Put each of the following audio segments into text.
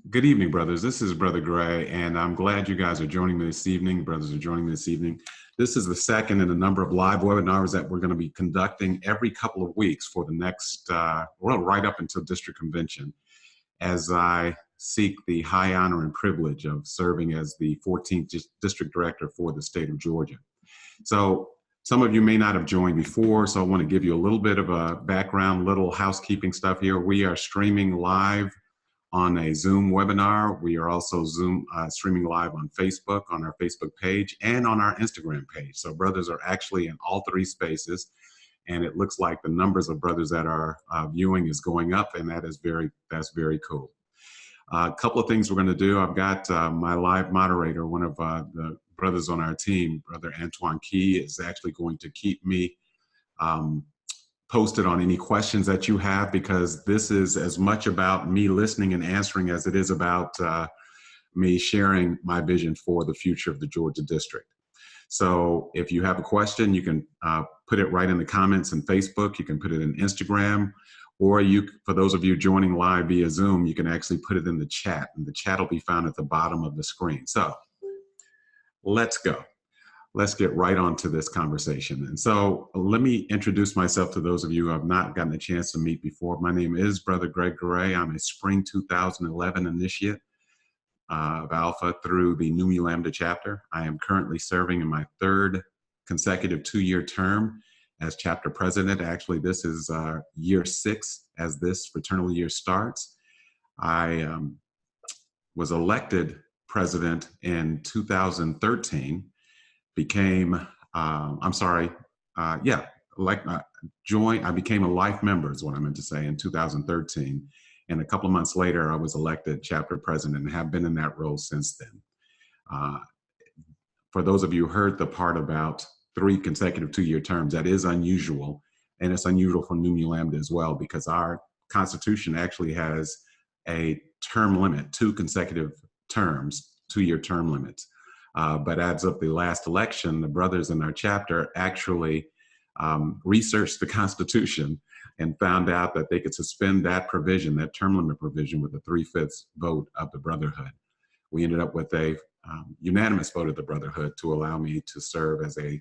Good evening, brothers. This is Brother Gray, and I'm glad you guys are joining me this evening. Brothers are joining me this evening. This is the second in a number of live webinars that we're going to be conducting every couple of weeks for the next, well, right up until district convention, as I seek the high honor and privilege of serving as the 14th district director for the state of Georgia. So some of you may not have joined before, so I want to give you a little bit of a background, little housekeeping stuff here. We are streaming live on a Zoom webinar. We are also streaming live on Facebook, on our Facebook page, and on our Instagram page. So brothers are actually in all three spaces, and it looks like the numbers of brothers that are viewing is going up, and that's very cool. A couple of things we're going to do. I've got my live moderator, one of the brothers on our team, Brother Antoine Key, is actually going to keep me posted on any questions that you have, because this is as much about me listening and answering as it is about me sharing my vision for the future of the Georgia district. So if you have a question, you can put it right in the comments in Facebook, you can put it in Instagram, or for those of you joining live via Zoom, you can actually put it in the chat, and the chat will be found at the bottom of the screen. So let's go. Let's get right onto this conversation. And so let me introduce myself to those of you who have not gotten a chance to meet before. My name is Brother Greg Garay. I'm a spring 2011 initiate of Alpha through the Nu Mu Lambda chapter. I am currently serving in my third consecutive 2-year term as chapter president. Actually, this is year 6 as this fraternal year starts. I was elected president in 2013. I became a life member is what I meant to say in 2013. And a couple of months later, I was elected chapter president and have been in that role since then. For those of you who heard the part about 3 consecutive 2-year terms, that is unusual. And it's unusual for Nu Mu Lambda as well, because our Constitution actually has a term limit, 2 consecutive terms, 2-year term limits. But as of the last election, the brothers in our chapter actually researched the Constitution and found out that they could suspend that provision, that term limit provision, with a 3/5 vote of the brotherhood. We ended up with a unanimous vote of the brotherhood to allow me to serve as a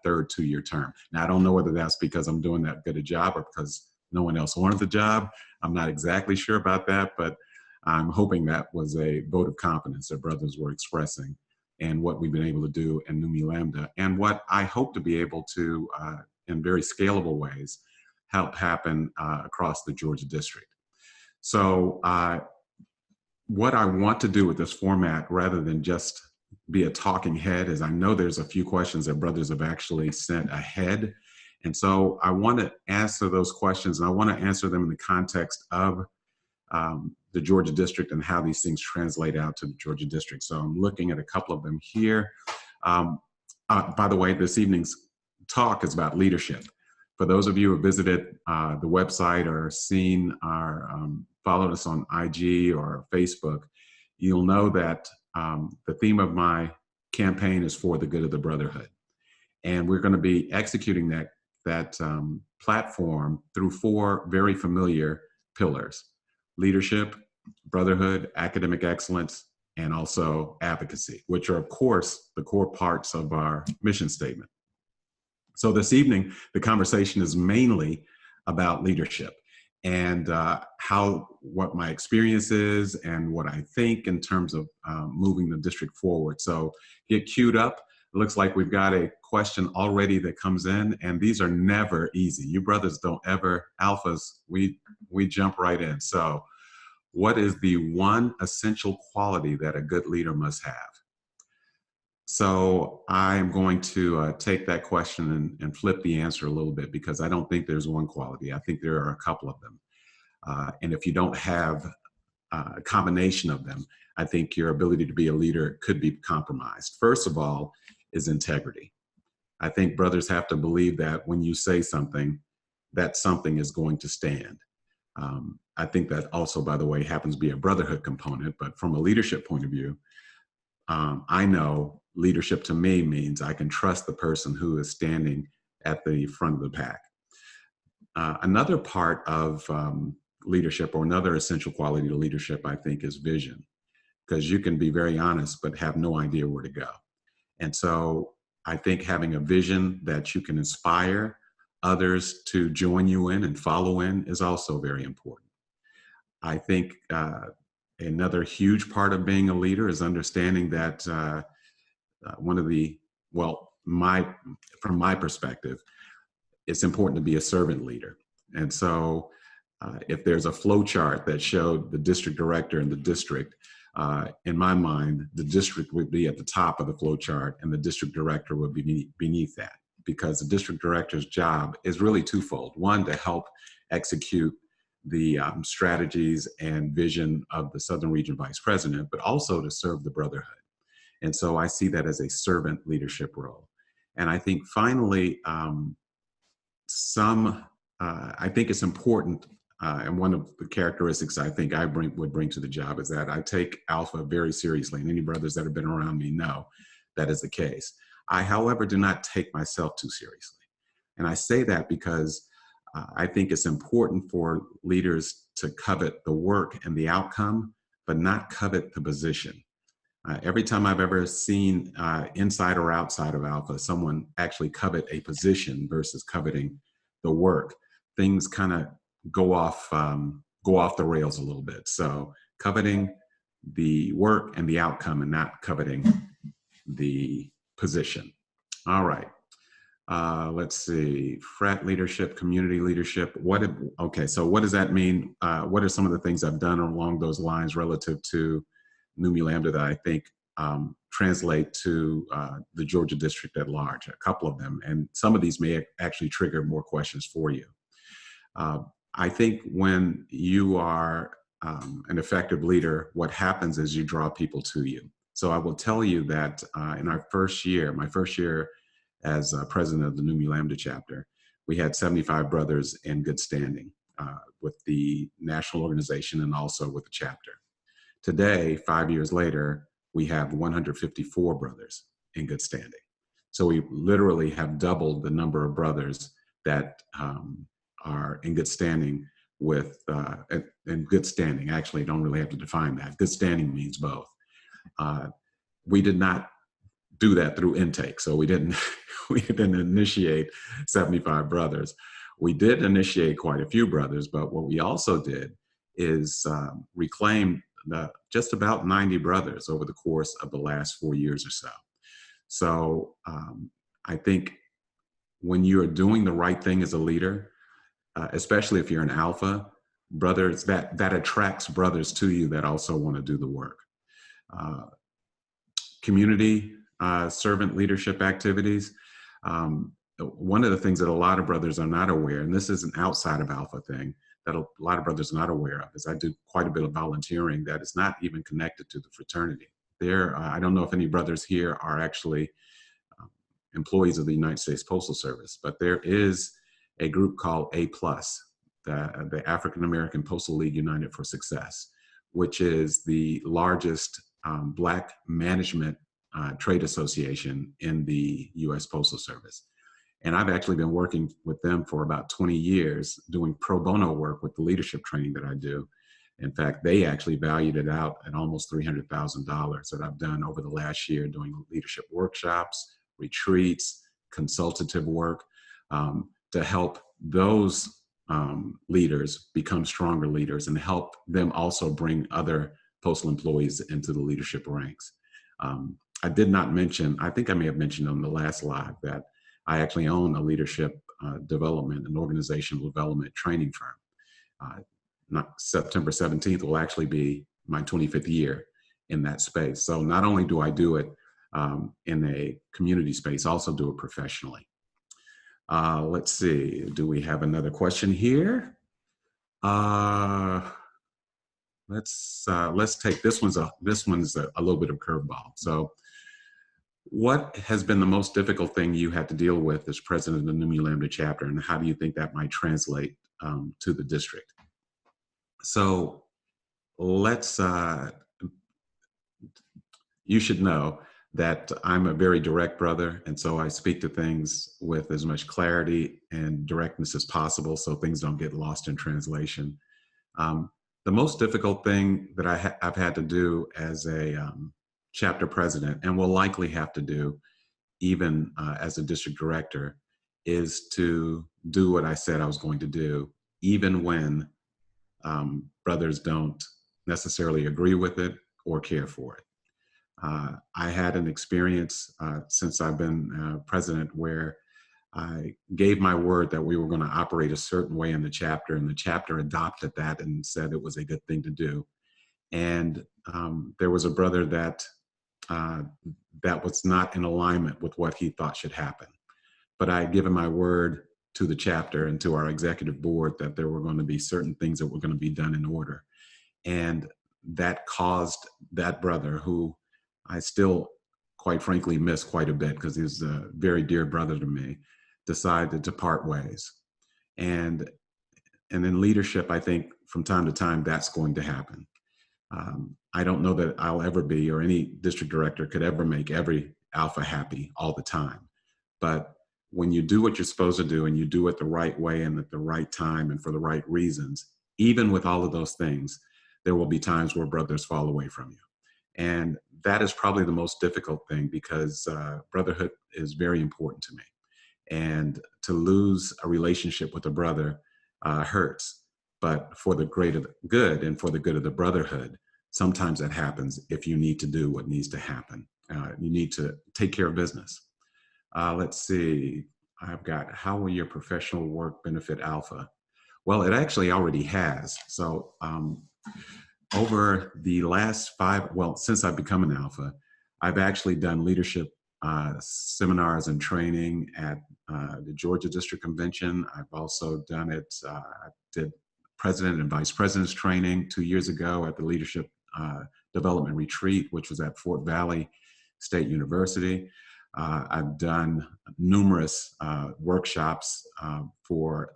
third 2-year term. Now, I don't know whether that's because I'm doing that good a job or because no one else wanted the job. I'm not exactly sure about that, but I'm hoping that was a vote of confidence that brothers were expressing, and what we've been able to do in Nu Mu Lambda, and what I hope to be able to, in very scalable ways, help happen across the Georgia district. So what I want to do with this format, rather than just be a talking head, is I know there's a few questions that brothers have actually sent ahead. And so I want to answer those questions, and I want to answer them in the context of the Georgia district and how these things translate out to the Georgia district. So I'm looking at a couple of them here. By the way, this evening's talk is about leadership. For those of you who visited the website or seen our, followed us on IG or Facebook, you'll know that the theme of my campaign is for the good of the brotherhood. And we're going to be executing that platform through 4 very familiar pillars: leadership, brotherhood, academic excellence, and also advocacy, which are, of course, the core parts of our mission statement. So this evening, the conversation is mainly about leadership and what my experience is and what I think in terms of moving the district forward. So get queued up. It looks like we've got a question already that comes in, and these are never easy. You brothers don't ever, alphas, we jump right in. So what is the one essential quality that a good leader must have? So I'm going to take that question and flip the answer a little bit, because I don't think there's one quality. I think there are a couple of them. And if you don't have a combination of them, I think your ability to be a leader could be compromised. First of all is integrity. I think brothers have to believe that when you say something, that something is going to stand. I think that also, by the way, happens to be a brotherhood component, but from a leadership point of view, I know leadership to me means I can trust the person who is standing at the front of the pack. Another part of leadership, or another essential quality to leadership, I think, is vision, because you can be very honest but have no idea where to go. And so I think having a vision that you can inspire others to join you in and follow in is also very important. I think another huge part of being a leader is understanding that one of the, well, from my perspective, it's important to be a servant leader. And so if there's a flow chart that showed the district director and the district, in my mind, the district would be at the top of the flow chart and the district director would be beneath that, because the district director's job is really twofold. One, to help execute the strategies and vision of the Southern Region Vice President, but also to serve the Brotherhood. And so I see that as a servant leadership role. And I think finally, I think it's important, and one of the characteristics I think I would bring to the job is that I take Alpha very seriously, and any brothers that have been around me know that is the case. I, however, do not take myself too seriously. And I say that because I think it's important for leaders to covet the work and the outcome, but not covet the position. Every time I've ever seen inside or outside of Alpha, someone actually covet a position versus coveting the work, things kind of go off the rails a little bit. So coveting the work and the outcome and not coveting the position. All right. Let's see, frat leadership, community leadership. Okay, so what does that mean? What are some of the things I've done along those lines relative to Nu Mu Lambda that I think translate to the Georgia district at large? A couple of them, and some of these may actually trigger more questions for you. I think when you are an effective leader, what happens is you draw people to you. So I will tell you that in my first year as president of the Nu Mu Lambda chapter, we had 75 brothers in good standing with the national organization and also with the chapter. Today, 5 years later, we have 154 brothers in good standing. So we literally have doubled the number of brothers that are in good standing with, and good standing, actually, don't really have to define that. Good standing means both. We did not do that through intake. So we didn't initiate 75 brothers. We did initiate quite a few brothers, but what we also did is reclaim just about 90 brothers over the course of the last 4 years or so. So I think when you're doing the right thing as a leader, especially if you're an alpha, brothers, that attracts brothers to you that also want to do the work. Community servant leadership activities. One of the things that a lot of brothers are not aware, and this is an outside of Alpha thing, that a lot of brothers are not aware of, is I do quite a bit of volunteering that is not even connected to the fraternity. I don't know if any brothers here are actually employees of the United States Postal Service, but there is a group called A+, the African American Postal League United for Success, which is the largest Black management trade association in the U.S. Postal Service. And I've actually been working with them for about 20 years doing pro bono work with the leadership training that I do. In fact, they actually valued it out at almost $300,000 that I've done over the last year doing leadership workshops, retreats, consultative work to help those leaders become stronger leaders and help them also bring other postal employees into the leadership ranks. I did not mention, I think I may have mentioned on the last live, that I actually own a leadership development and organizational development training firm. September 17th will actually be my 25th year in that space. So not only do I do it in a community space, I also do it professionally. Let's see, do we have another question here? Let's take this one's a little bit of curveball. So, what has been the most difficult thing you had to deal with as president of the Nu Mu Lambda chapter, and how do you think that might translate to the district? So, you should know that I'm a very direct brother, and so I speak to things with as much clarity and directness as possible so things don't get lost in translation. The most difficult thing that I've had to do as a chapter president, and will likely have to do even as a district director, is to do what I said I was going to do, even when brothers don't necessarily agree with it or care for it. I had an experience since I've been president where I gave my word that we were going to operate a certain way in the chapter, and the chapter adopted that and said it was a good thing to do. And there was a brother uh, that was not in alignment with what he thought should happen. But I had given my word to the chapter and to our executive board that there were going to be certain things that were going to be done in order. And that caused that brother, who I still, quite frankly, miss quite a bit because he's a very dear brother to me, decided to part ways. And in leadership, I think from time to time that's going to happen. I don't know that I'll ever be, or any district director could ever make every alpha happy all the time. But when you do what you're supposed to do and you do it the right way and at the right time and for the right reasons, even with all of those things, there will be times where brothers fall away from you. And that is probably the most difficult thing, because brotherhood is very important to me. And to lose a relationship with a brother hurts. But for the greater good and for the good of the brotherhood, sometimes that happens if you need to do what needs to happen. You need to take care of business. Let's see. I've got, how will your professional work benefit Alpha? Well, it actually already has. So over the last since I've become an Alpha, I've actually done leadership seminars and training at the Georgia District Convention. I've also done it, I did president and vice president's training 2 years ago at the Leadership Development Retreat, which was at Fort Valley State University. I've done numerous workshops for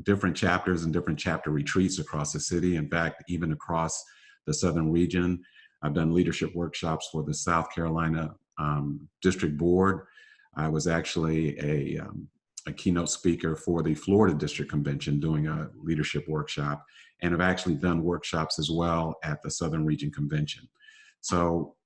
different chapters and different chapter retreats across the city. In fact, even across the Southern region. I've done leadership workshops for the South Carolina District Board. I was actually a keynote speaker for the Florida District Convention doing a leadership workshop, and have actually done workshops as well at the Southern Region Convention. So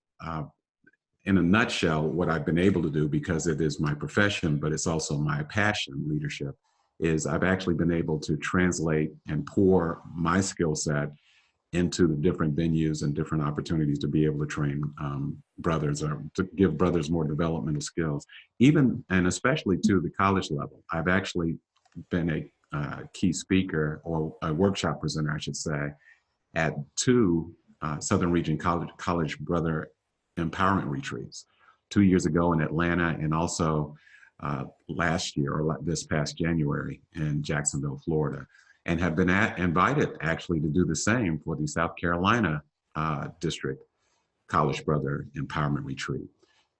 in a nutshell, what I've been able to do, because it is my profession, but it's also my passion, leadership, is I've actually been able to translate and pour my skill set into the different venues and different opportunities to be able to train brothers, or to give brothers more developmental skills, even and especially to the college level. I've actually been a key speaker, or a workshop presenter, I should say, at 2 Southern Region College Brother Empowerment Retreats, 2 years ago in Atlanta, and also last year, or this past January, in Jacksonville, Florida, and have been invited actually to do the same for the South Carolina District College Brother Empowerment Retreat.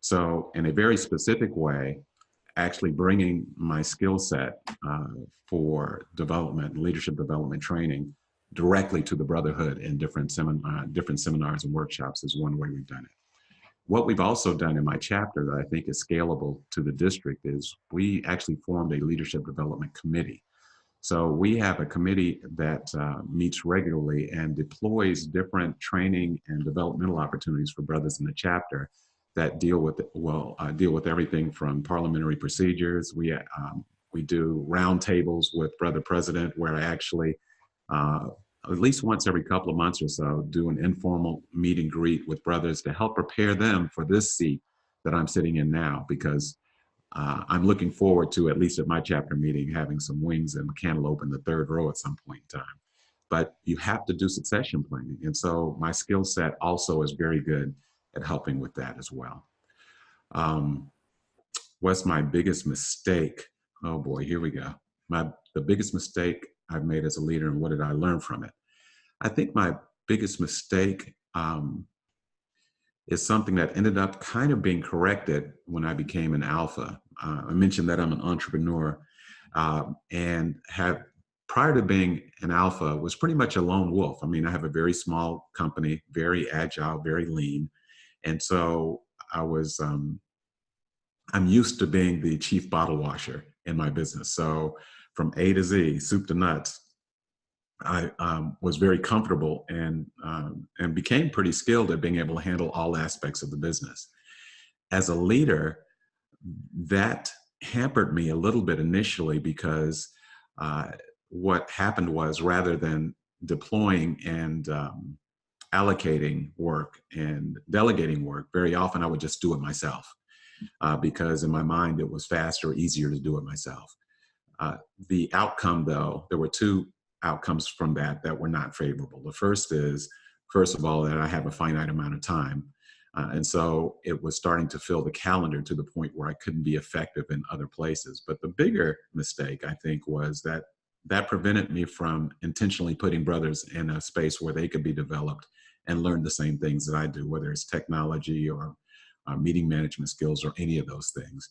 So in a very specific way, actually bringing my skill set for development, leadership development training directly to the brotherhood in different seminars and workshops is one way we've done it. What we've also done in my chapter that I think is scalable to the district is we actually formed a leadership development committee. So we have a committee that meets regularly and deploys different training and developmental opportunities for brothers in the chapter that deal with everything from parliamentary procedures. We do roundtables with Brother President, where I actually at least once every couple of months or so do an informal meet and greet with brothers to help prepare them for this seat that I'm sitting in now, because I'm looking forward to, at least at my chapter meeting, having some wings and cantaloupe in the 3rd row at some point in time. But you have to do succession planning. And so my skill set also is very good at helping with that as well. What's my biggest mistake? Oh boy, here we go. The biggest mistake I've made as a leader, and what did I learn from it? I think my biggest mistake is something that ended up kind of being corrected when I became an Alpha. I mentioned that I'm an entrepreneur, and prior to being an Alpha, was pretty much a lone wolf. I mean, I have a very small company, very agile, very lean. And so I'm used to being the chief bottle washer in my business. So from A to Z, soup to nuts, I was very comfortable and became pretty skilled at being able to handle all aspects of the business. As a leader, that hampered me a little bit initially because uh, what happened was rather than deploying and allocating work and delegating work, very often I would just do it myself because in my mind it was faster, easier to do it myself. Uh, the outcome, though, there were two outcomes from that that were not favorable. The first is, first of all, that I have a finite amount of time. And so it was starting to fill the calendar to the point where I couldn't be effective in other places. But the bigger mistake, I think, was that that prevented me from intentionally putting brothers in a space where they could be developed and learn the same things that I do, whether it's technology or meeting management skills or any of those things.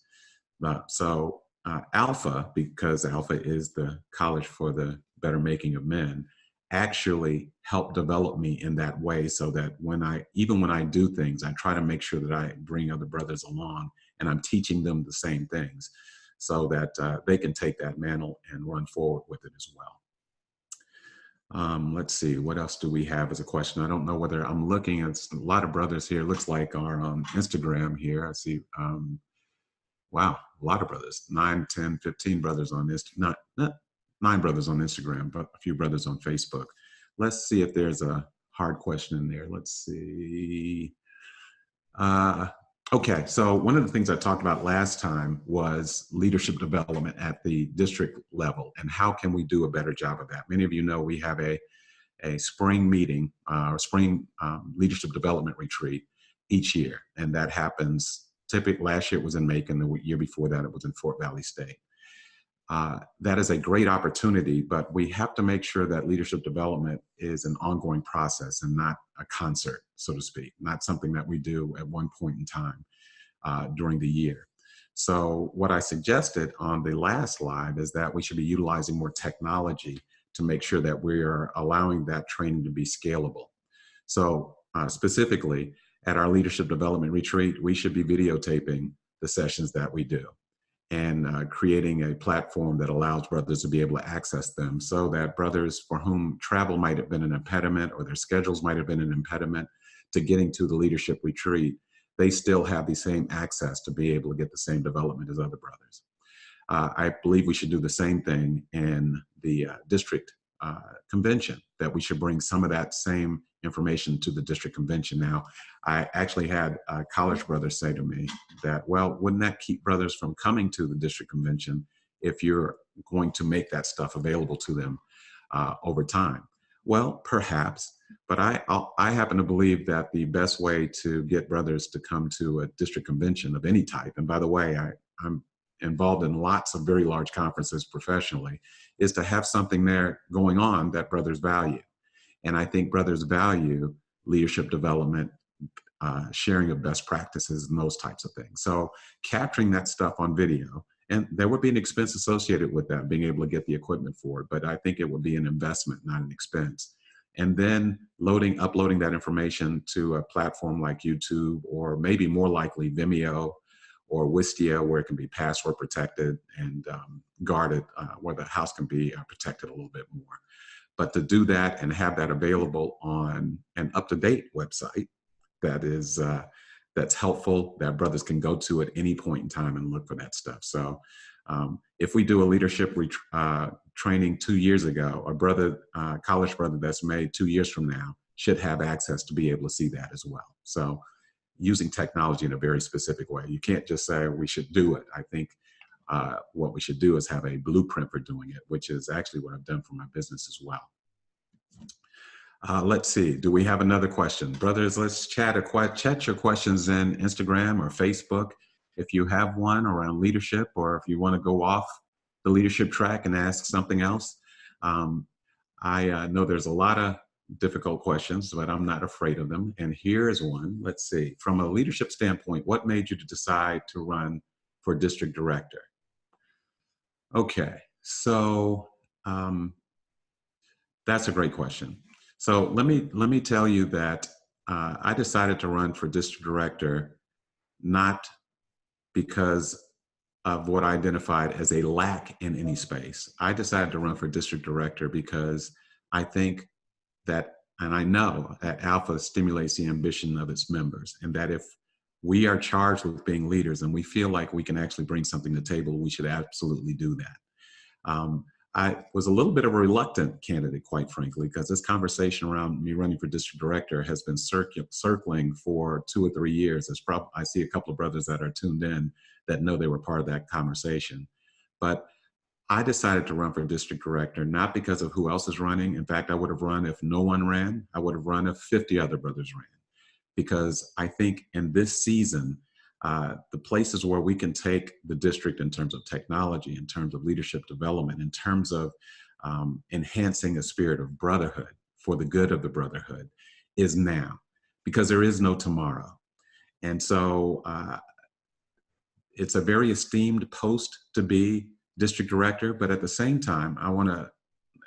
Alpha, because Alpha is the college for the better making of men, actually helped develop me in that way so that even when I do things, I try to make sure that I bring other brothers along and I'm teaching them the same things so that they can take that mantle and run forward with it as well. Let's see, what else do we have as a question? I don't know whether I'm looking at a lot of brothers here. It looks like our Instagram here. I see, wow, a lot of brothers, 9, 10, 15 brothers on this, not 9 brothers on Instagram, but a few brothers on Facebook. Let's see if there's a hard question in there. Let's see. Okay, so one of the things I talked about last time was leadership development at the district level and how can we do a better job of that. Many of you know we have a spring meeting or spring leadership development retreat each year, and that happens typically. Last year it was in Macon, the year before that it was in Fort Valley State. That is a great opportunity, but we have to make sure that leadership development is an ongoing process and not a concert, so to speak, not something that we do at one point in time during the year. So what I suggested on the last slide is that we should be utilizing more technology to make sure that we are allowing that training to be scalable. So specifically at our leadership development retreat, we should be videotaping the sessions that we do and creating a platform that allows brothers to be able to access them so that brothers for whom travel might have been an impediment or their schedules might have been an impediment to getting to the leadership retreat, they still have the same access to be able to get the same development as other brothers. I believe we should do the same thing in the district convention, that we should bring some of that same information to the district convention. Now, I actually had a college brother say to me that, well, wouldn't that keep brothers from coming to the district convention if you're going to make that stuff available to them over time? Well, perhaps, but I happen to believe that the best way to get brothers to come to a district convention of any type, and by the way, I'm involved in lots of very large conferences professionally, is to have something there going on that brothers value. And I think brothers value leadership development, sharing of best practices and those types of things. So capturing that stuff on video, and there would be an expense associated with that, being able to get the equipment for it, but I think it would be an investment, not an expense. And then uploading that information to a platform like YouTube, or maybe more likely Vimeo or Wistia, where it can be password protected and guarded, where the house can be protected a little bit more. But to do that and have that available on an up-to-date website that is that's helpful, that brothers can go to at any point in time and look for that stuff. So if we do a leadership training 2 years ago, a college brother that's made 2 years from now should have access to be able to see that as well. So using technology in a very specific way. You can't just say we should do it. I think what we should do is have a blueprint for doing it, which is actually what I've done for my business as well. Let's see, do we have another question? Brothers, let's chat your questions in Instagram or Facebook. If you have one around leadership, or if you want to go off the leadership track and ask something else. I know there's a lot of difficult questions, but I'm not afraid of them. And here's one. Let's see, from a leadership standpoint, what made you to decide to run for district director? Okay, so that's a great question. So let me tell you that I decided to run for district director not because of what I identified as a lack in any space. I decided to run for district director because I think that, and I know that Alpha stimulates the ambition of its members, and that if we are charged with being leaders and we feel like we can actually bring something to the table, we should absolutely do that. I was a little bit of a reluctant candidate, quite frankly, because this conversation around me running for district director has been circling for 2 or 3 years. I see a couple of brothers that are tuned in that know they were part of that conversation. But I decided to run for district director, not because of who else is running. In fact, I would have run if no one ran. I would have run if 50 other brothers ran. Because I think in this season, the places where we can take the district in terms of technology, in terms of leadership development, in terms of enhancing a spirit of brotherhood for the good of the brotherhood is now, because there is no tomorrow. And so it's a very esteemed post to be district director, but at the same time, I want to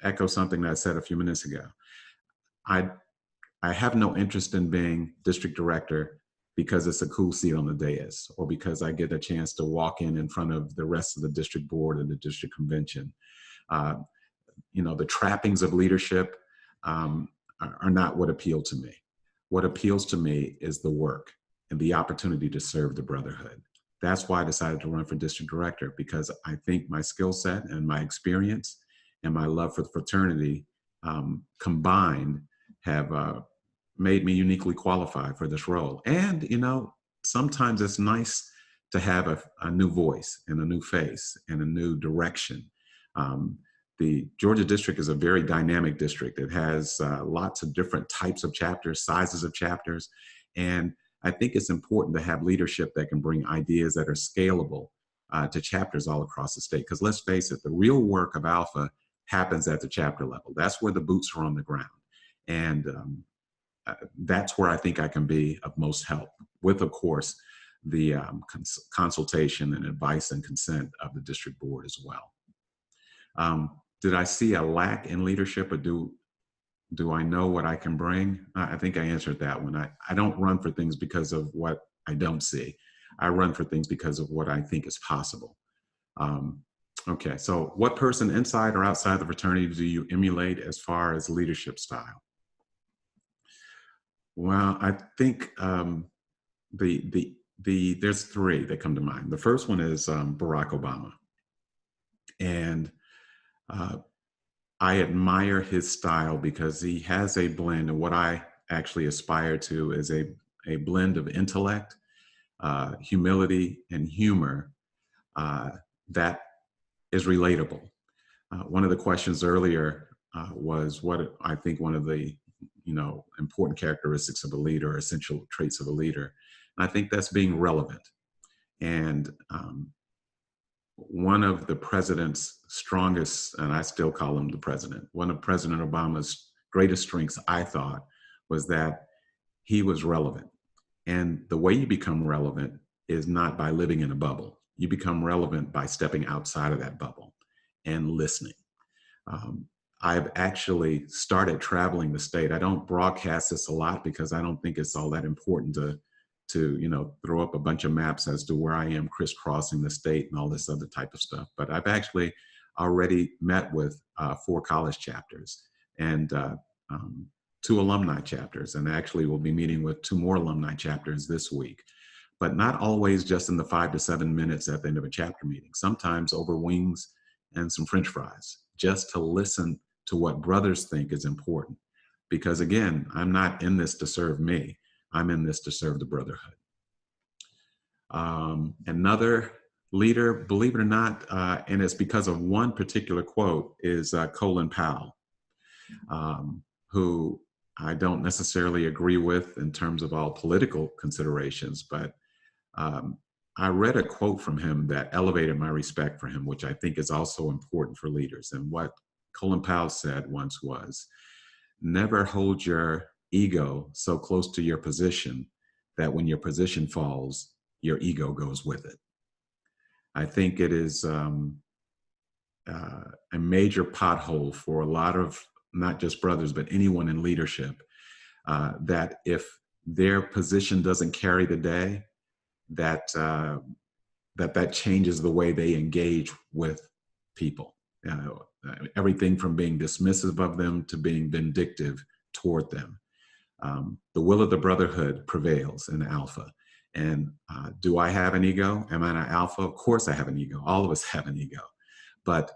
echo something that I said a few minutes ago. I have no interest in being district director because it's a cool seat on the dais, or because I get a chance to walk in front of the rest of the district board and the district convention. The trappings of leadership are not what appeal to me. What appeals to me is the work and the opportunity to serve the brotherhood. That's why I decided to run for district director, because I think my skill set and my experience and my love for the fraternity combined have made me uniquely qualified for this role. And, sometimes it's nice to have a new voice and a new face and a new direction. The Georgia district is a very dynamic district. It has lots of different types of chapters, sizes of chapters. And I think it's important to have leadership that can bring ideas that are scalable to chapters all across the state. Because let's face it, the real work of Alpha happens at the chapter level. That's where the boots are on the ground. And that's where I think I can be of most help, with, of course, the consultation and advice and consent of the district board as well. Did I see a lack in leadership, or do I know what I can bring? I think I answered that one. I don't run for things because of what I don't see. I run for things because of what I think is possible. Okay, so what person inside or outside the fraternity do you emulate as far as leadership style? Well, I think there's 3 that come to mind. The first one is Barack Obama. And I admire his style because he has a blend, and what I actually aspire to is a blend of intellect, humility, and humor that is relatable. One of the questions earlier was what I think one of the important characteristics of a leader, essential traits of a leader. And I think that's being relevant. And one of the president's strongest, and I still call him the president, one of President Obama's greatest strengths, I thought, was that he was relevant. And the way you become relevant is not by living in a bubble. You become relevant by stepping outside of that bubble and listening. I've actually started traveling the state. I don't broadcast this a lot because I don't think it's all that important to throw up a bunch of maps as to where I am crisscrossing the state and all this other type of stuff. But I've actually already met with 4 college chapters and 2 alumni chapters, and actually we'll be meeting with 2 more alumni chapters this week. But not always just in the 5 to 7 minutes at the end of a chapter meeting. Sometimes over wings and some French fries, just to listen to what brothers think is important. Because again, I'm not in this to serve me. I'm in this to serve the brotherhood. Another leader, believe it or not, and it's because of one particular quote, is Colin Powell, who I don't necessarily agree with in terms of all political considerations, but I read a quote from him that elevated my respect for him, which I think is also important for leaders. And what Colin Powell said once was, never hold your ego so close to your position that when your position falls, your ego goes with it. I think it is a major pothole for a lot of not just brothers, but anyone in leadership, that if their position doesn't carry the day, that changes the way they engage with people. everything from being dismissive of them to being vindictive toward them. The will of the brotherhood prevails in Alpha. And do I have an ego? Am I an alpha? Of course I have an ego. All of us have an ego. But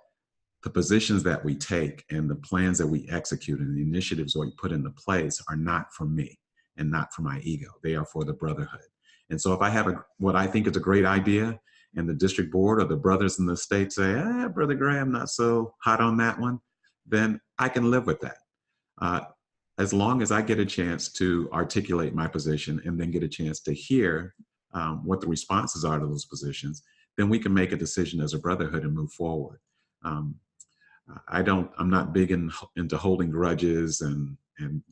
the positions that we take and the plans that we execute and the initiatives that we put into place are not for me and not for my ego. They are for the brotherhood. And so if I have what I think is a great idea and the district board or the brothers in the state say, Brother Graham, not so hot on that one, then I can live with that. As long as I get a chance to articulate my position and then get a chance to hear what the responses are to those positions, then we can make a decision as a brotherhood and move forward. I'm not big into holding grudges and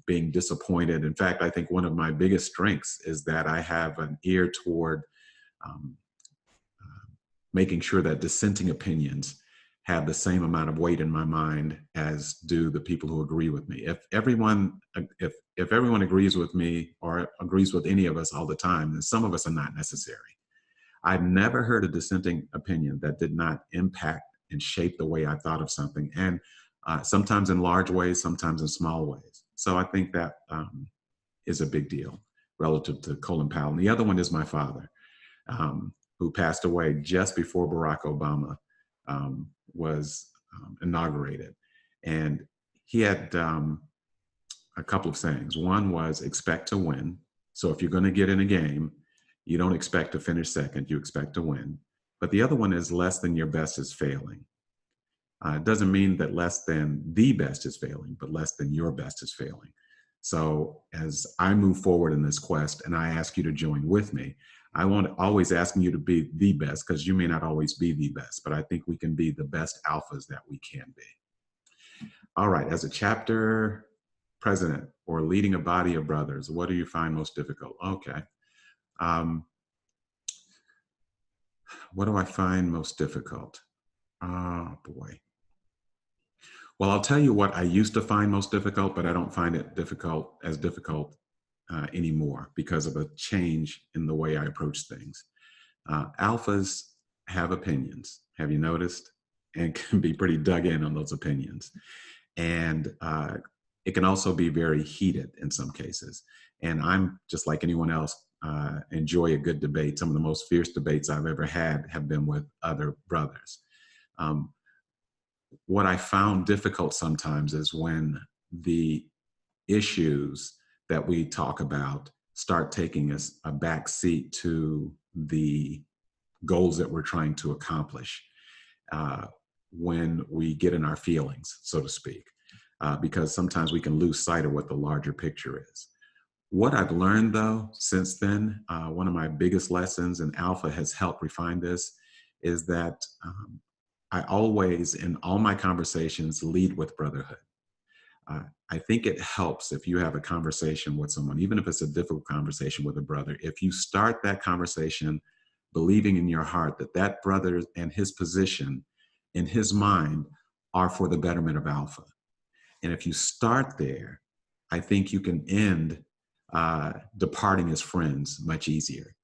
being disappointed. In fact, I think one of my biggest strengths is that I have an ear toward making sure that dissenting opinions have the same amount of weight in my mind as do the people who agree with me. If everyone agrees with me or agrees with any of us all the time, then some of us are not necessary. I've never heard a dissenting opinion that did not impact and shape the way I thought of something, and sometimes in large ways, sometimes in small ways. So I think that is a big deal relative to Colin Powell. And the other one is my father, who passed away just before Barack Obama was inaugurated. And he had a couple of sayings. One was expect to win. So if you're going to get in a game, you don't expect to finish second, you expect to win. But the other one is less than your best is failing. It doesn't mean that less than the best is failing, but less than your best is failing. So as I move forward in this quest and I ask you to join with me, I won't always asking you to be the best because you may not always be the best, but I think we can be the best alphas that we can be. All right, as a chapter president or leading a body of brothers, what do you find most difficult? Okay. What do I find most difficult? Oh boy. Well, I'll tell you what I used to find most difficult, but I don't find it difficult anymore because of a change in the way I approach things. Alphas have opinions, have you noticed? And can be pretty dug in on those opinions. And it can also be very heated in some cases. And I'm just like anyone else, enjoy a good debate. Some of the most fierce debates I've ever had have been with other brothers. What I found difficult sometimes is when the issues that we talk about start taking us a back seat to the goals that we're trying to accomplish, when we get in our feelings, so to speak, because sometimes we can lose sight of what the larger picture is. What I've learned though, since then, one of my biggest lessons, and Alpha has helped refine this, is that I always, in all my conversations, lead with brotherhood. I think it helps if you have a conversation with someone, even if it's a difficult conversation with a brother, if you start that conversation believing in your heart that that brother and his position in his mind are for the betterment of Alpha. And if you start there, I think you can end departing as friends much easier.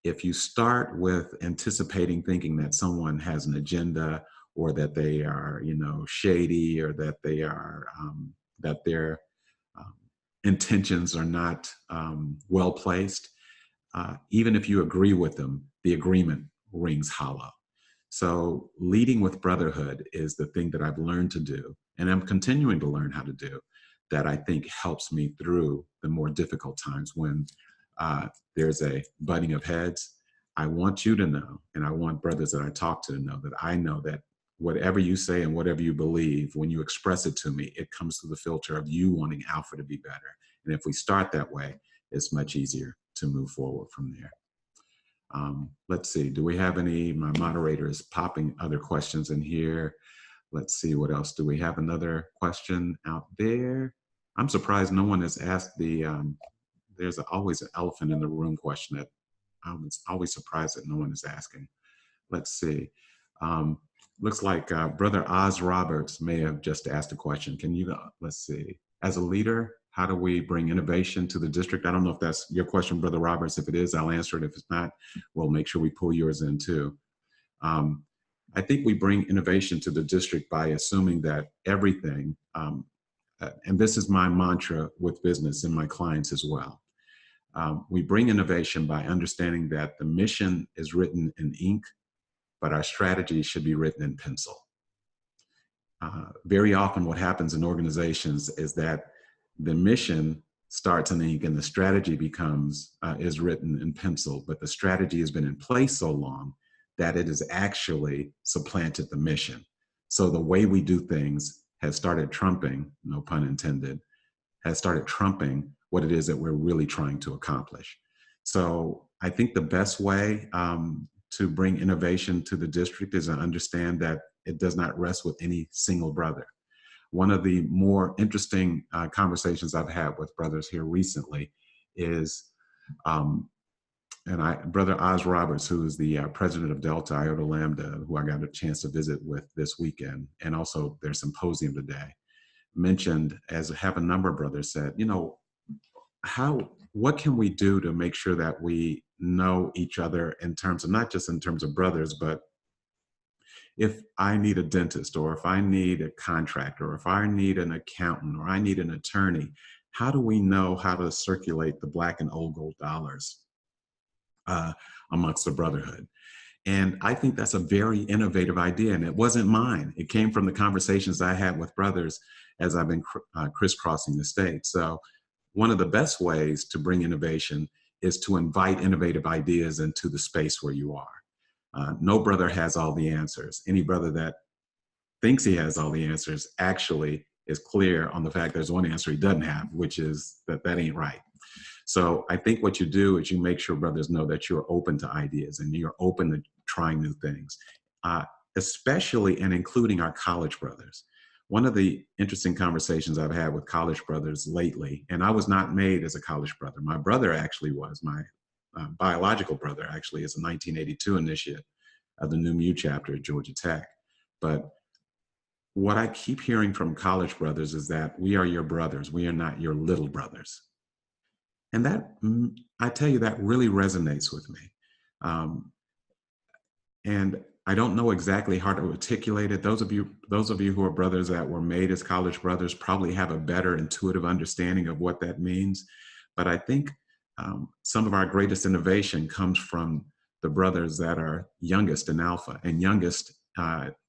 If you start with anticipating thinking that someone has an agenda or that they are, shady, or that they are, that their intentions are not well placed, even if you agree with them, the agreement rings hollow. So leading with brotherhood is the thing that I've learned to do, and I'm continuing to learn how to do, that I think helps me through the more difficult times when there's a butting of heads. I want you to know, and I want brothers that I talk to know that I know that whatever you say and whatever you believe, when you express it to me, it comes through the filter of you wanting Alpha to be better. And if we start that way, it's much easier to move forward from there. Let's see, do we have any, my moderator is popping other questions in here. Let's see, what else? Do we have another question out there? I'm surprised no one has asked the, there's always an elephant in the room question that I'm always surprised that no one is asking. Let's see. Looks like Brother Oz Roberts may have just asked a question. Can you, let's see, as a leader, how do we bring innovation to the district? I don't know if that's your question, Brother Roberts. If it is, I'll answer it. If it's not, we'll make sure we pull yours in too. I think we bring innovation to the district by assuming that everything, and this is my mantra with business and my clients as well. We bring innovation by understanding that the mission is written in ink, but our strategy should be written in pencil. Very often what happens in organizations is that the mission starts in ink and the strategy is written in pencil, but the strategy has been in place so long that it has actually supplanted the mission. So the way we do things has started trumping, no pun intended, has started trumping what it is that we're really trying to accomplish. So I think the best way to bring innovation to the district is to understand that it does not rest with any single brother. One of the more interesting conversations I've had with brothers here recently is, Brother Oz Roberts, who is the president of Delta Iota Lambda, who I got a chance to visit with this weekend, and also their symposium today, mentioned, as have a number of brothers said, you know, what can we do to make sure that we know each other in terms of, not just in terms of brothers, but if I need a dentist, or if I need a contractor, or if I need an accountant, or I need an attorney, how do we know how to circulate the black and old gold dollars amongst the brotherhood? And I think that's a very innovative idea, and it wasn't mine. It came from the conversations I had with brothers as I've been crisscrossing the state. So one of the best ways to bring innovation is to invite innovative ideas into the space where you are. No brother has all the answers. Any brother that thinks he has all the answers actually is clear on the fact there's one answer he doesn't have, which is that ain't right. So I think what you do is you make sure brothers know that you're open to ideas and you're open to trying new things, especially and including our college brothers. One of the interesting conversations I've had with college brothers lately, and I was not made as a college brother. My brother actually was. My biological brother actually is a 1982 initiate of the Nu Mu chapter at Georgia Tech. But what I keep hearing from college brothers is that we are your brothers. We are not your little brothers. And that, I tell you, that really resonates with me. And I don't know exactly how to articulate it. Those of you who are brothers that were made as college brothers probably have a better intuitive understanding of what that means. But I think some of our greatest innovation comes from the brothers that are youngest in Alpha and youngest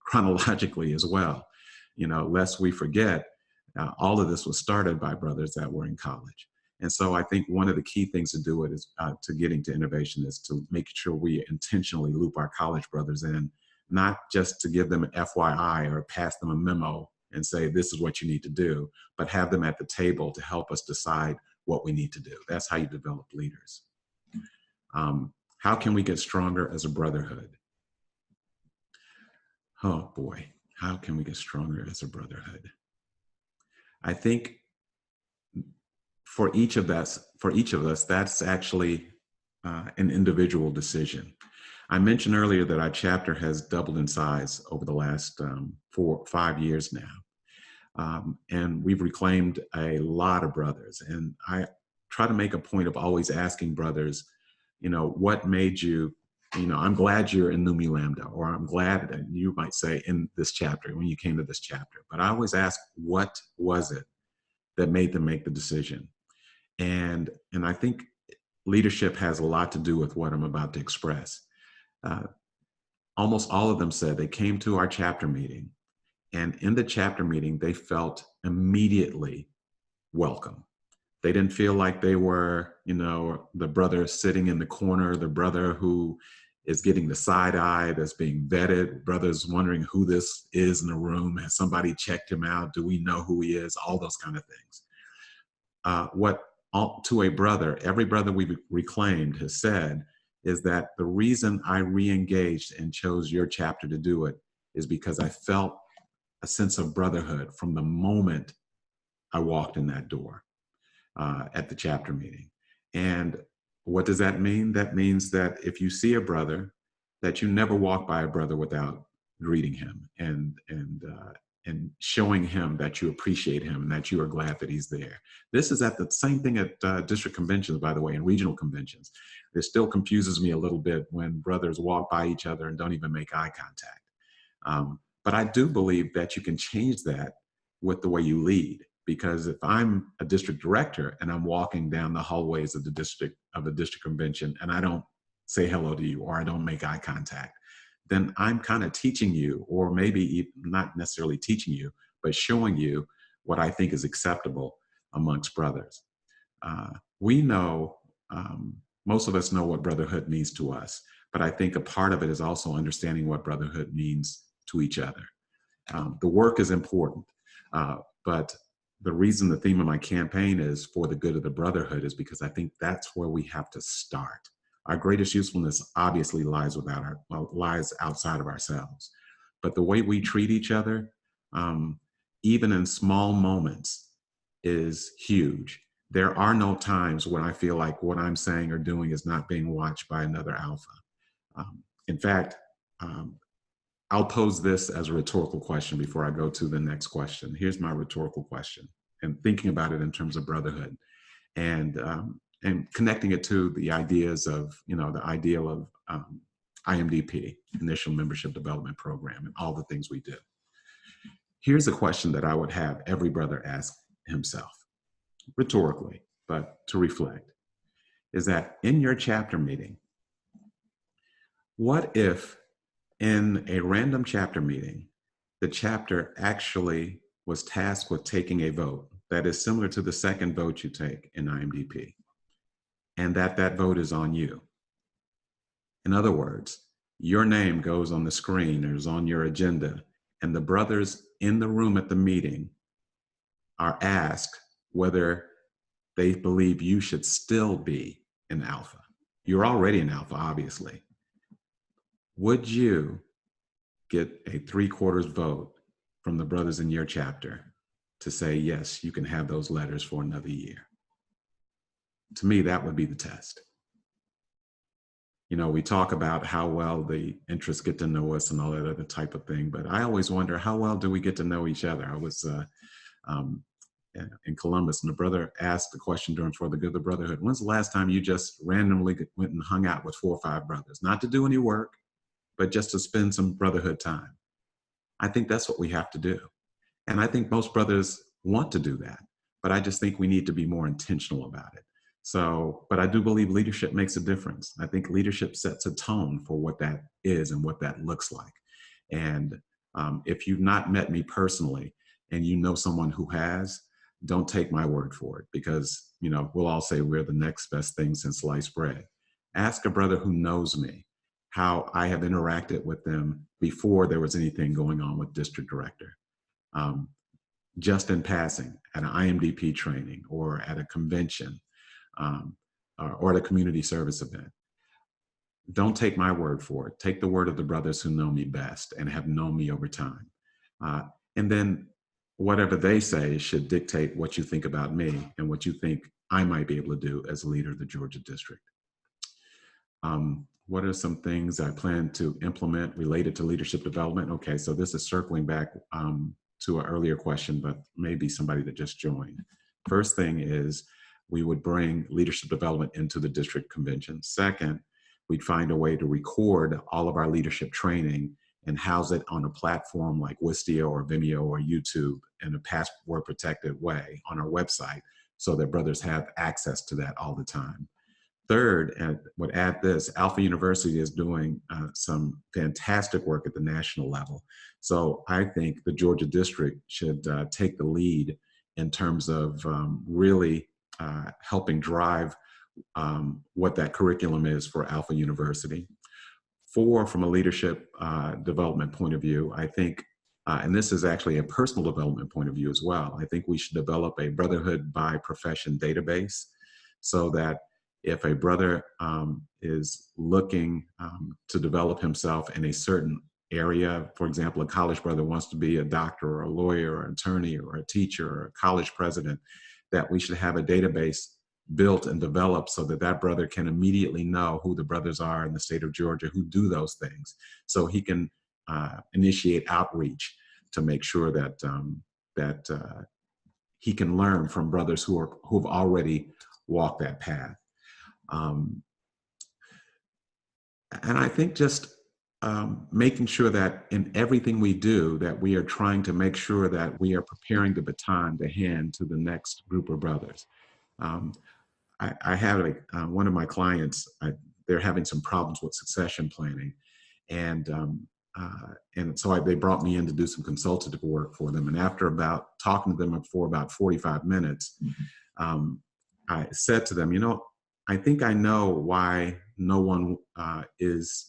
chronologically as well. You know, lest we forget, all of this was started by brothers that were in college. And so I think one of the key things to do it is to getting to innovation is to make sure we intentionally loop our college brothers in, not just to give them an FYI or pass them a memo and say, this is what you need to do, but have them at the table to help us decide what we need to do. That's how you develop leaders. How can we get stronger as a brotherhood? Oh boy, how can we get stronger as a brotherhood? I think for each of us, that's actually an individual decision. I mentioned earlier that our chapter has doubled in size over the last 5 years now. And we've reclaimed a lot of brothers. And I try to make a point of always asking brothers, you know, what made you, you know, I'm glad you're in Nu Mu Lambda, or I'm glad that you might say in this chapter, when you came to this chapter. But I always ask, what was it that made them make the decision? And I think leadership has a lot to do with what I'm about to express. Almost all of them said they came to our chapter meeting, and in the chapter meeting, they felt immediately welcome. They didn't feel like they were, you know, the brother sitting in the corner, the brother who is getting the side eye that's being vetted, brothers wondering who this is in the room. Has somebody checked him out? Do we know who he is? All those kind of things. To a brother, every brother we've reclaimed has said is that the reason I re-engaged and chose your chapter to do it is because I felt a sense of brotherhood from the moment I walked in that door at the chapter meeting. And what does that mean? That means that if you see a brother, that you never walk by a brother without greeting him and showing him that you appreciate him and that you are glad that he's there. This is at the same thing at district conventions, by the way, and regional conventions. It still confuses me a little bit when brothers walk by each other and don't even make eye contact. But I do believe that you can change that with the way you lead. Because if I'm a district director and I'm walking down the hallways of the district of a district convention and I don't say hello to you or I don't make eye contact, then I'm kind of teaching you, or maybe not necessarily teaching you, but showing you what I think is acceptable amongst brothers. We know, most of us know what brotherhood means to us, but I think a part of it is also understanding what brotherhood means to each other. The work is important, but the reason the theme of my campaign is for the good of the brotherhood is because I think that's where we have to start. Our greatest usefulness obviously lies outside of ourselves, but the way we treat each other, even in small moments, is huge. There are no times when I feel like what I'm saying or doing is not being watched by another alpha. In fact, I'll pose this as a rhetorical question before I go to the next question. Here's my rhetorical question, and thinking about it in terms of brotherhood, and connecting it to the ideas of, the ideal of IMDP, Initial Membership Development Program, and all the things we do. Here's a question that I would have every brother ask himself, rhetorically, but to reflect, is that in your chapter meeting, what if in a random chapter meeting, the chapter actually was tasked with taking a vote that is similar to the second vote you take in IMDP, and that vote is on you? In other words, your name goes on the screen or is on your agenda, and the brothers in the room at the meeting are asked whether they believe you should still be an alpha. You're already an alpha, obviously. Would you get a 3/4 vote from the brothers in your chapter to say, yes, you can have those letters for another year? To me, that would be the test. We talk about how well the interests get to know us and all that other type of thing, but I always wonder, how well do we get to know each other? I was in Columbus, and the brother asked the question For the Good of the Brotherhood, when's the last time you just randomly went and hung out with 4 or 5 brothers? Not to do any work, but just to spend some brotherhood time. I think that's what we have to do. And I think most brothers want to do that, but I just think we need to be more intentional about it. So, but I do believe leadership makes a difference. I think leadership sets a tone for what that is and what that looks like. And if you've not met me personally and you know someone who has, don't take my word for it, because, we'll all say we're the next best thing since sliced bread. Ask a brother who knows me how I have interacted with them before there was anything going on with district director. Just in passing at an IMDP training or at a convention, or at a community service event. Don't take my word for it. Take the word of the brothers who know me best and have known me over time. And then whatever they say should dictate what you think about me and what you think I might be able to do as a leader of the Georgia district. What are some things I plan to implement related to leadership development? Okay, so this is circling back to an earlier question, but maybe somebody that just joined. First thing is, we would bring leadership development into the district convention. Second, we'd find a way to record all of our leadership training and house it on a platform like Wistia or Vimeo or YouTube in a password protected way on our website, so that brothers have access to that all the time. Third, and would add this, Alpha University is doing some fantastic work at the national level. So I think the Georgia district should take the lead in terms of really helping drive what that curriculum is for Alpha University. 4, from a leadership development point of view, I think, and this is actually a personal development point of view as well, I think we should develop a brotherhood by profession database, so that if a brother is looking to develop himself in a certain area, for example, a college brother wants to be a doctor or a lawyer or an attorney or a teacher or a college president, that we should have a database built and developed so that that brother can immediately know who the brothers are in the state of Georgia who do those things. So he can initiate outreach to make sure that he can learn from brothers who've already walked that path. And I think just making sure that in everything we do, that we are trying to make sure that we are preparing the baton to hand to the next group of brothers. Um, I have one of my clients, they're having some problems with succession planning. And so they brought me in to do some consultative work for them. And after about talking to them for about 45 minutes, I said to them, I think I know why no one is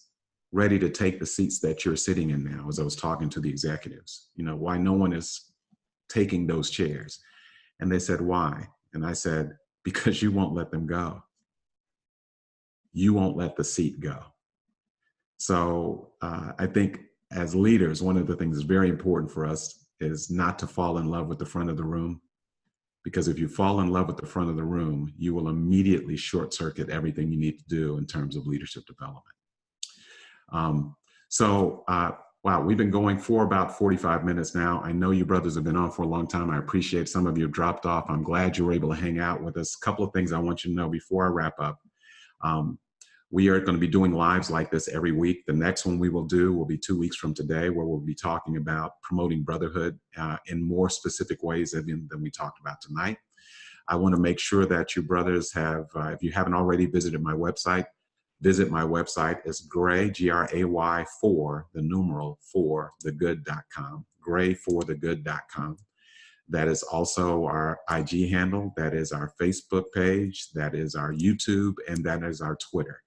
ready to take the seats that you're sitting in now, as I was talking to the executives, why no one is taking those chairs. And they said, why? And I said, because you won't let them go. You won't let the seat go. So I think as leaders, one of the things that's very important for us is not to fall in love with the front of the room. Because if you fall in love with the front of the room, you will immediately short circuit everything you need to do in terms of leadership development. Wow, we've been going for about 45 minutes now. I know you brothers have been on for a long time. I appreciate some of you have dropped off. I'm glad you were able to hang out with us. A couple of things I want you to know before I wrap up. We are going to be doing lives like this every week. The next one we will do will be 2 weeks from today, where we'll be talking about promoting brotherhood in more specific ways than we talked about tonight. I want to make sure that you brothers have, if you haven't already visited my website, visit my website. It's Gray, Gray, for the numeral, for the good.com, grayforthegood.com. That is also our IG handle. That is our Facebook page. That is our YouTube, and that is our Twitter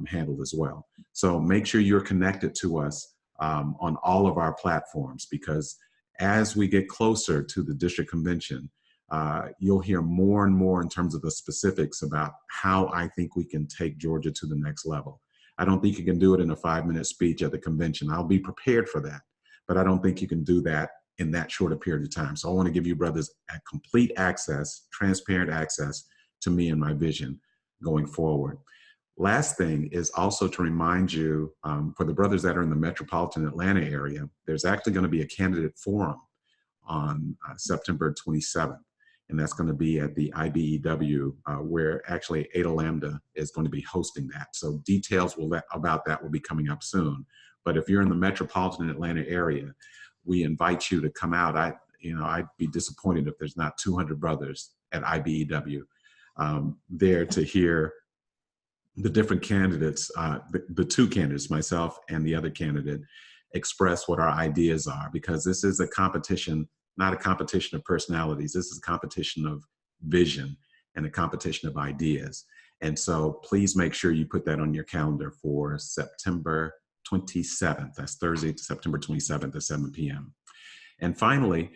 handle as well. So make sure you're connected to us on all of our platforms, because as we get closer to the district convention, you'll hear more and more in terms of the specifics about how I think we can take Georgia to the next level. I don't think you can do it in a 5-minute speech at the convention. I'll be prepared for that, but I don't think you can do that in that short a period of time. So I want to give you brothers a complete access, transparent access to me and my vision going forward. Last thing is also to remind you, for the brothers that are in the metropolitan Atlanta area, there's actually going to be a candidate forum on September 27th. And that's going to be at the IBEW, where actually Ada Lambda is going to be hosting that. So details about that will be coming up soon. But if you're in the metropolitan Atlanta area, we invite you to come out. I'd be disappointed if there's not 200 brothers at IBEW there to hear the different candidates, the two candidates, myself and the other candidate, express what our ideas are, because this is a competition, not a competition of personalities. This is a competition of vision and a competition of ideas. And so please make sure you put that on your calendar for September 27th. That's Thursday, September 27th at 7 p.m. And finally,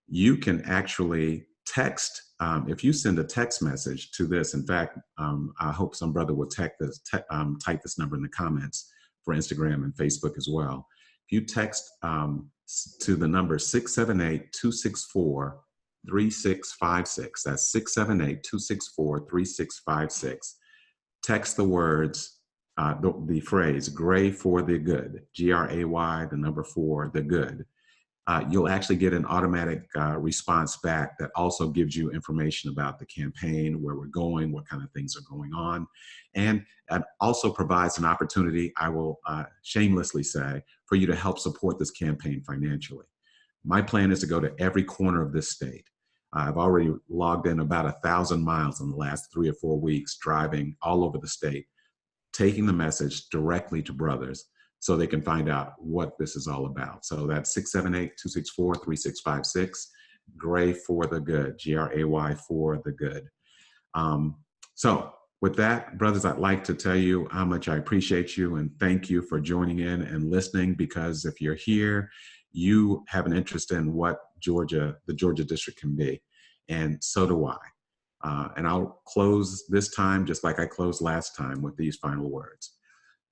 you can actually text, if you send a text message to this. In fact, I hope some brother will type this number in the comments for Instagram and Facebook as well. If you text to the number 678-264-3656, that's 678-264-3656, text the words, the phrase, Gray for the good, Gray, the number 4, the good. You'll actually get an automatic response back that also gives you information about the campaign, where we're going, what kind of things are going on. And it also provides an opportunity, I will shamelessly say, for you to help support this campaign financially. My plan is to go to every corner of this state. I've already logged in about 1,000 miles in the last 3 or 4 weeks, driving all over the state, taking the message directly to brothers so they can find out what this is all about. So that's 678-264-3656, Gray for the good, Gray for the good. So with that, brothers, I'd like to tell you how much I appreciate you and thank you for joining in and listening, because if you're here, you have an interest in what the Georgia district can be, and so do I. And I'll close this time just like I closed last time with these final words.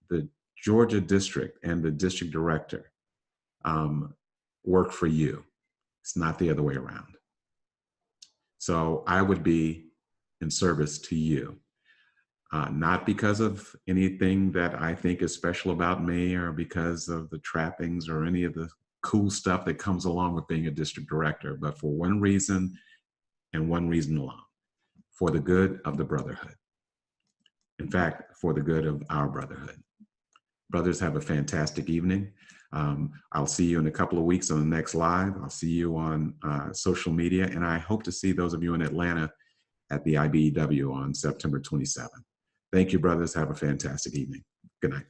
The Georgia district and the district director work for you. It's not the other way around. So I would be in service to you, not because of anything that I think is special about me or because of the trappings or any of the cool stuff that comes along with being a district director, but for one reason and one reason alone: for the good of the brotherhood. In fact, for the good of our brotherhood. Brothers, have a fantastic evening. I'll see you in a couple of weeks on the next live. I'll see you on social media, and I hope to see those of you in Atlanta at the IBEW on September 27th. Thank you, brothers. Have a fantastic evening. Good night.